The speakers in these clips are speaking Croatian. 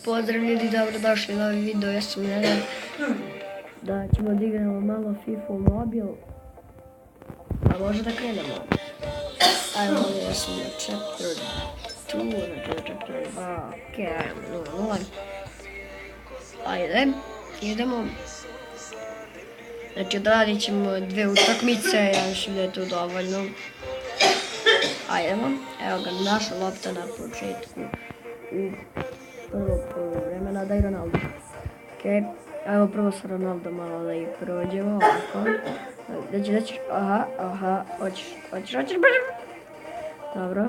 Pozdrav ljudi, dobrodošli na ovaj video, ja sam Nenad. Da ćemo da igramo malo FIFA mobil. A može da krenemo. Ajmo, ja sam na chapter 2, na chapter 2, okej, ajmo 0-0. Ajde, idemo. Znači odradit ćemo dve utakmice, ja mislim da je to dovoljno. Ajdemo, evo ga, naša lopta na početku u prvog vremena, daj Ronaldo. Okej, evo prvo sa Ronaldo malo da ih prođemo, ovako. Daći, aha, hoćeš, brže. Dobro.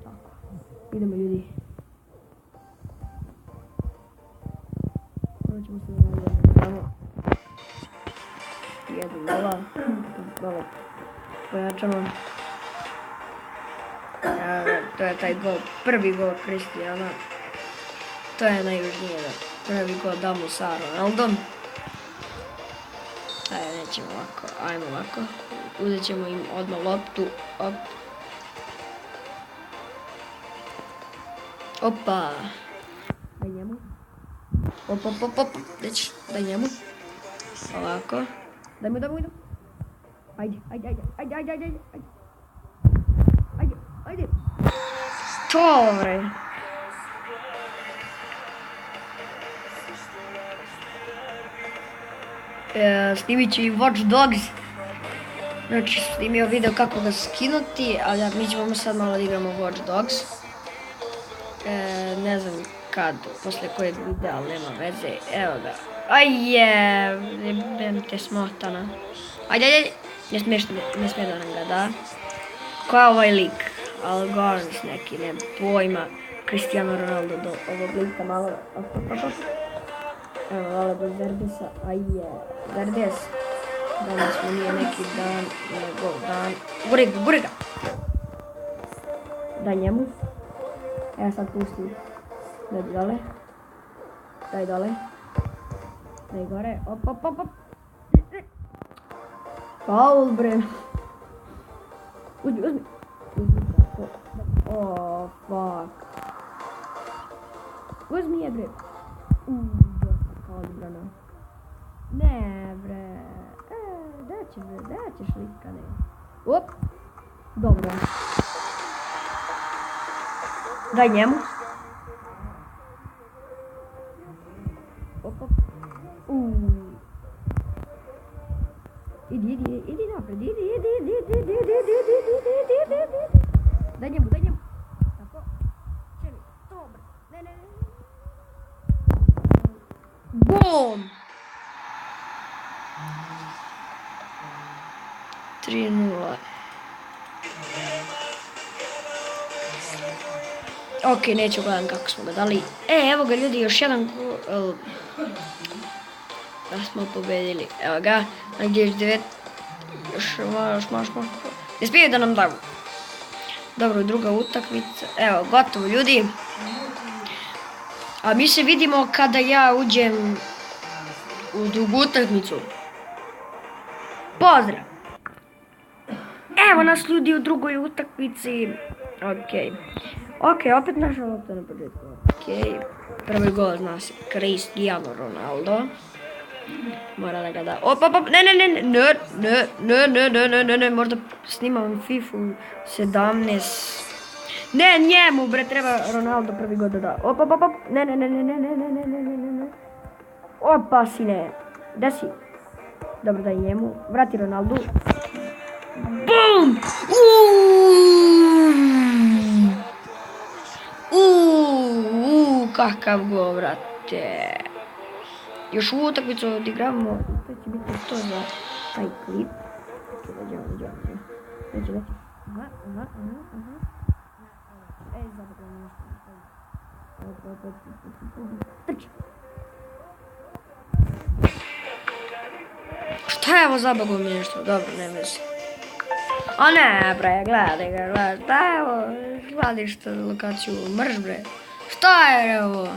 Tako, idemo ljudi. Prvo ćemo se Ronaldo, jedan dola, malo pojačamo. To je taj gol, prvi gol Kristijana. To je najvažnije da prvi gol damo sa Ronaldom. Ajde, nećemo ovako, ajmo ovako. Uzet ćemo im odmah loptu, op. Opa. Daj njemu. Op, daj njemu. Ovako. Daj mu. Ajde. Što, bre? Snimit ću i Watch Dogs. Znači, snimio video kako ga skinuti, ali mi ćemo sad malo da igramo Watch Dogs. Ne znam kad, posle kojeg videa, ali nema veze. Evo ga. Jebem te smotana. Ajde. Ne smije da nam ga da. Ko je ovaj lik? Algorans neki, ne pojma. Cristiano Ronaldo do ovog lika malo. Evo, hvala do Verdesa. Verdes. Danas mu nije neki dan, nego dan. Guri ga. Daj njemu. Evo sad pusti. Daj dole. Daj gore. Op. Faul, bre. Uzmi. Oh, fuck. Uzmi je, bre. Dosta odbrana. Ne, bre. Da ćeš lika, ne. Op. Dobro. Daj njemu. Op. Idi napred, idi. Daj njemu. Tako. Čeli, dobro. Ne. BOOM! 3-0. Ok, neću gledam kako smo ga dali. Evo ga ljudi, još jedan gol. Da smo pobedili. Evo ga, gdje je 9. Još malo. Ne smije da nam daju. Dobro, druga utakmica. Evo, gotovo ljudi. A mi se vidimo kada ja uđem u drugu utakmicu. Pozdrav! Evo nas ljudi u drugoj utakmici. Ok, opet naša lopta na početku. Ok, prvi gol zna se Cristiano Ronaldo. Mora da ga da. Op, ne, možda snimam FIFA 17. Ne, njemu, bre, treba Ronaldo prvi gol da da. Op, ne. Opa, sine. Da si. Dobro, daj njemu. Vrati Ronaldo. BOOM! Kakav gol, vrate. Još u utakmicu odigravamo, to će biti to za taj klip. Neće. Aha. Zabavljamo nešto. Trči. Šta je ovo zabavljamo mi nešto? Dobro, ne vezi. O ne, bre, gledaj ga. Šta je ovo? Gledaj što lokaciju mrš, bre. Šta je ovo?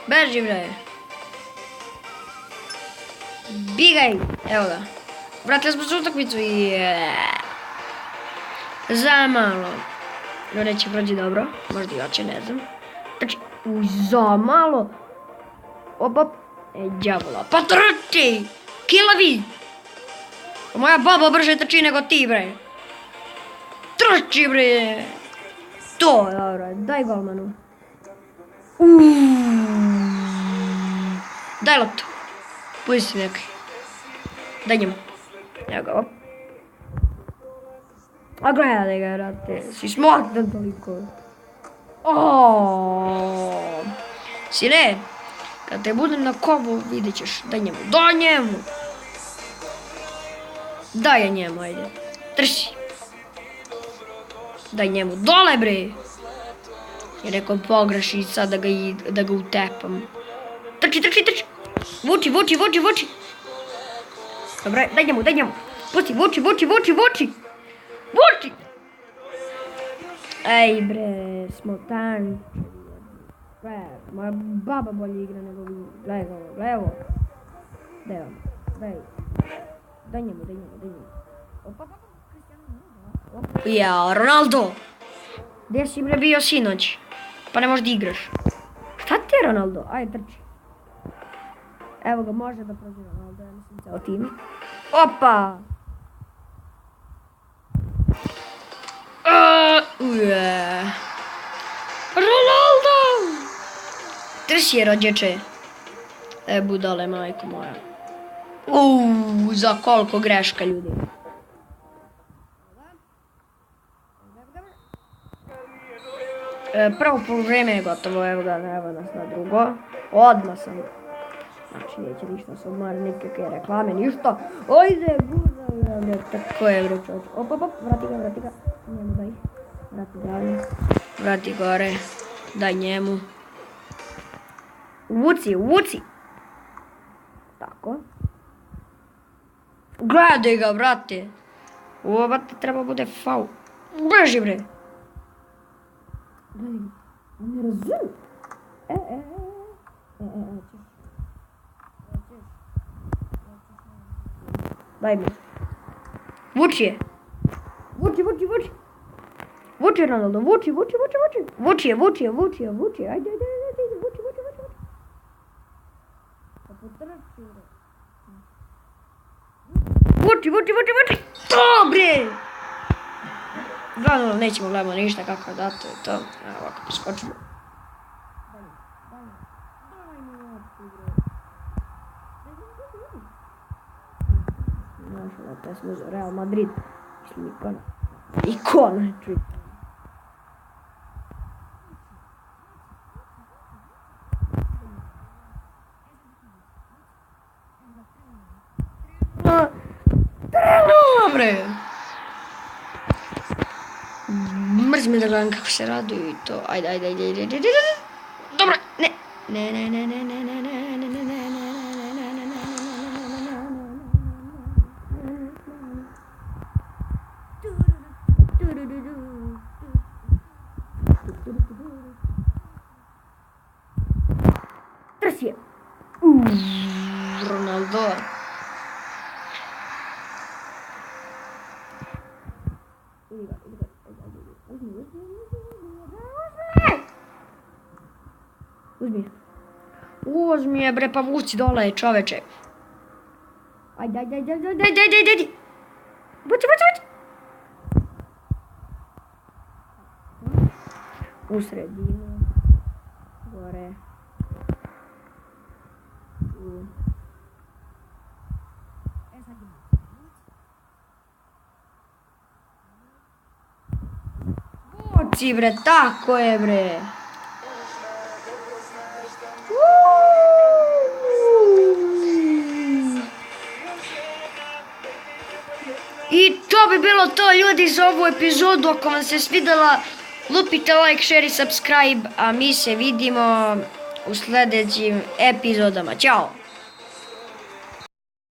Beži, bre. Bigaj. Evo ga. Vratili smo se u utakmicu i... Za malo. No neće prođi dobro. Možda i hoće, ne znam. Trči. Za malo. Op. Đavola. Pa trči! Kilavi! Moja baba brže trči nego ti, bre. Trči, bre! To, dobro. Daj golmanu. Daj loptu. Pusti neki. Daj njemu. Evo ga, op. A gledaj ga, brate. Si smotan toliko. Sine, kad te budem na kovu, vidjet ćeš. Daj njemu. Daj njemu. Daj njemu, ajde. Trši. Daj njemu. Dole, bre. Jer neko pogreši sad da ga utepam. Trči. Vuči. Dobro, daj njemu. Pusti, vuči. Ej, bre, smotan. Moja baba bolje igra nego vi. Gledaj ovo. Daj njemu. Ja, Ronaldo! Gdje si, bre, bio sinoć? Pa ne možeš da igraš. Šta ti je, Ronaldo? Ajde, trči. Evo ga, može da prođe Ronaldo, ja mislim ceo tim. Opa! Ronaldo! Trši je, rođeče. Budale, majko moja. Za koliko greška, ljudi. Prvo poluvreme je gotovo, evo nas na drugo. Odmah sam. Znači, neće ništa se odmara, nikakve reklame, ništa. Ojde, guza, tako je, bre, čovječ. Op, vrati ga. Njemu daj. Vrati dalje. Vrati gore. Daj njemu. Vuci. Tako. Gledaj ga, brate. Ovo, brate, treba bude faul. Beži, bre. Gledaj ga. On ne razumije. Daj mi. Vuči je. Vuči. Vuči, Ronaldo, vuči. Vuči je. Ajde, vuči. Vuči. Dobre! 2-0, nećemo gledamo ništa kako da to je to. Evo ovako poskočimo. Našla to je služio Real Madrid. Mislim ikona. Dobre. Mrzim da gledam kako se raduju i to. Ajde. Dobro, ne. Trši je. Ronaldo. Uzmi je, bre, pa vuci dole, čoveče. Ajde. Vuci. U sredinu. Gore. Vuci, bre, tako je, bre. I to bi bilo to, ljudi, za ovu epizodu. Ako vam se svidjela, lupite like, share i subscribe, a mi se vidimo u sljedećim epizodama. Ćao!